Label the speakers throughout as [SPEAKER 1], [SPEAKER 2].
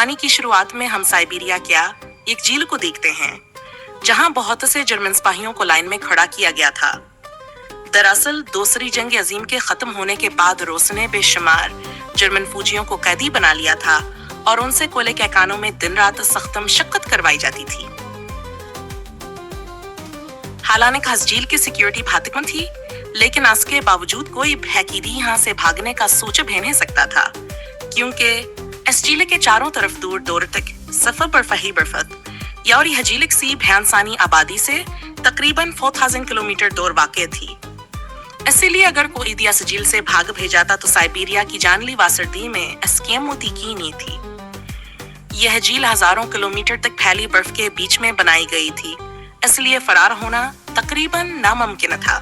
[SPEAKER 1] कहानी की शुरुआत में हम साइबेरिया क्या एक झील को देखते हैं, जहां बहुत से जर्मन सिपाहियों को लाइन में खड़ा किया गया था। दरअसल दूसरी जंग अजीम के खत्म होने के बाद रूस ने बेशुमार जर्मन फौजियों को कैदी बना लिया था और उनसे कोयले के कानों में दिन रात सख्त मशक्कत करवाई जाती थी। हालांकि खास झील की सिक्योरिटी भातकन थी, लेकिन इसके बावजूद कोई बहकीदी यहाँ से भागने का सोच भी नहीं सकता था, क्योंकि इस झील के चारों तरफ दूर दूर तक सफर बर्फी बर्फत यारी हजीलिक सी भयानसानी आबादी से तकरीबन 4000 किलोमीटर दूर वाक़ थी। इसीलिए अगर कोई इस झील से भाग भेजाता तो साइबेरिया की जानलेवा सर्दी में इसकी मौत की नहीं थी। यह झील हजारों किलोमीटर तक फैली बर्फ के बीच में बनाई गई थी, इसलिए फरार होना तकरीबन नामुमकिन था।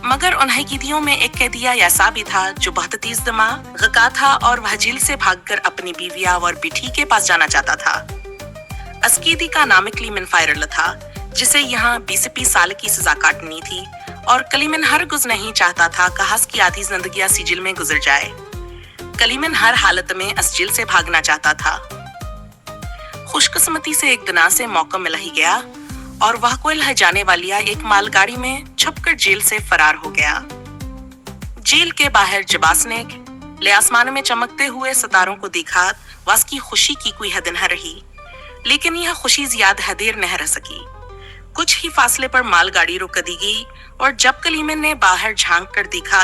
[SPEAKER 1] मगर उन कैदियों में एक कैदिया ऐसा भी था जो बहुत तेज दिमाग गका था और वह झील से भागकर अपनी बीविया और बेटी के पास जाना चाहता था। इस कैदी का नाम क्लीमेन फायरल था, जिसे यहाँ 20 साल की सजा काटनी थी और क्लीमेन हर गुज नहीं चाहता था कि हस की आधी जिंदगी इस झील में गुजर जाए। क्लीमेन हर हालत में इस झील से भागना चाहता था। खुशकिस्मती से एक दिन से मौका मिल ही गया और वह कोयल जाने वाली एक मालगाड़ी में छुपकर जेल से फरार हो गया। जेल के बाहर जबासने ले आसमान में चमकते हुए सितारों को देखा, उसकी खुशी की कोई हद न रही, लेकिन यह खुशी ज्यादा देर नहीं रह सकी। कुछ ही फासले पर मालगाड़ी रुक दी गई और जब क्लीमेन ने बाहर झांक कर देखा,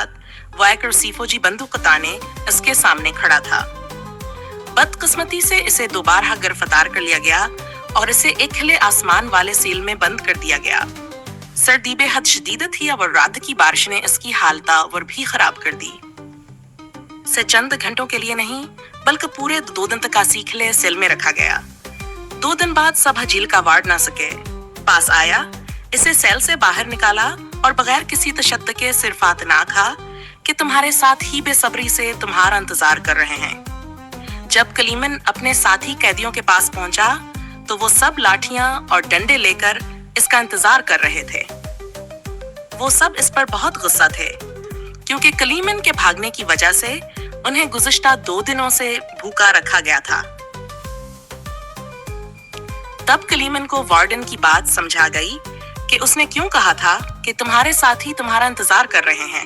[SPEAKER 1] वह एक रसीफोजी बंदूक ताने इसके सामने खड़ा था। बदकिस्मती से इसे दोबारा गिरफ्तार कर लिया गया और इसे एक खिले आसमान वाले सेल में बंद कर दिया गया। सर्दी बेहद शदीद थी और रात की बारिश ने इसकी हालत और भी खराब कर दी। से चंद घंटों के लिए नहीं, बल्कि पूरे 2 दिन तक खिले सेल में रखा गया। 2 दिन बाद सब झील का वार्ड ना सके पास आया, इसे सेल से बाहर निकाला और बगैर किसी तशद्दुद के सिर्फात ना कहा कि तुम्हारे साथ ही बेसब्री से तुम्हारा इंतजार कर रहे हैं। जब क्लीमेन अपने साथी कैदियों के पास पहुंचा तो वो सब लाठियां और डंडे लेकर इसका इंतजार कर रहे थे। वो सब इस पर बहुत गुस्सा थे, क्योंकि क्लीमेन के भागने की वजह से उन्हें गुज़िश्ता 2 दिनों से भूखा रखा गया था। तब क्लीमेन को वार्डन की बात समझा गई कि उसने क्यों कहा था कि तुम्हारे साथी तुम्हारा इंतजार कर रहे हैं।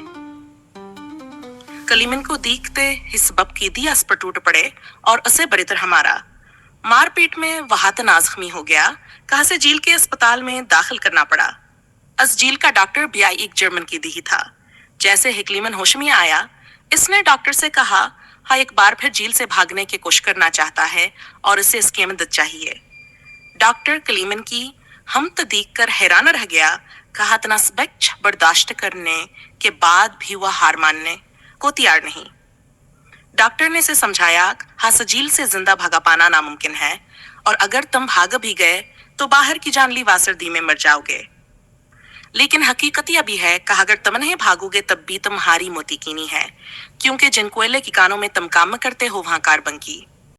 [SPEAKER 1] क्लीमेन को देखते ही सबब की दिया इस पर टूट पड़े और उसे बड़ी तरह मारा। मारपीट में वह तना जख्मी हो गया, कहा से झील के अस्पताल में दाखिल करना पड़ा। इस झील का डॉक्टर भी एक जर्मन कैदी ही था। जैसे ही क्लीमेन होश में आया, इसने डॉक्टर से कहा, हाँ एक बार फिर झील से भागने की कोशिश करना चाहता है और इसे इसकी मदद चाहिए। डॉक्टर क्लीमेन की हम तो देखकर हैरान रह गया, कहा तना सबक बर्दाश्त करने के बाद भी वह हार मानने को तैयार नहीं। डॉक्टर ने इसे समझाया, हाँ झील से जिंदा भागा पाना नामुमकिन है और अगर तुम भाग भी गए तो बाहर की जानलेवा सर्दी में मर जाओगे। लेकिन हकीकत यह भी है कि अगर तुम नहीं भागोगे तब भी तुम्हारी मौत यकीनी है, क्योंकि जिन कोयले की कानों में तुम काम करते हो वहां कार्बन की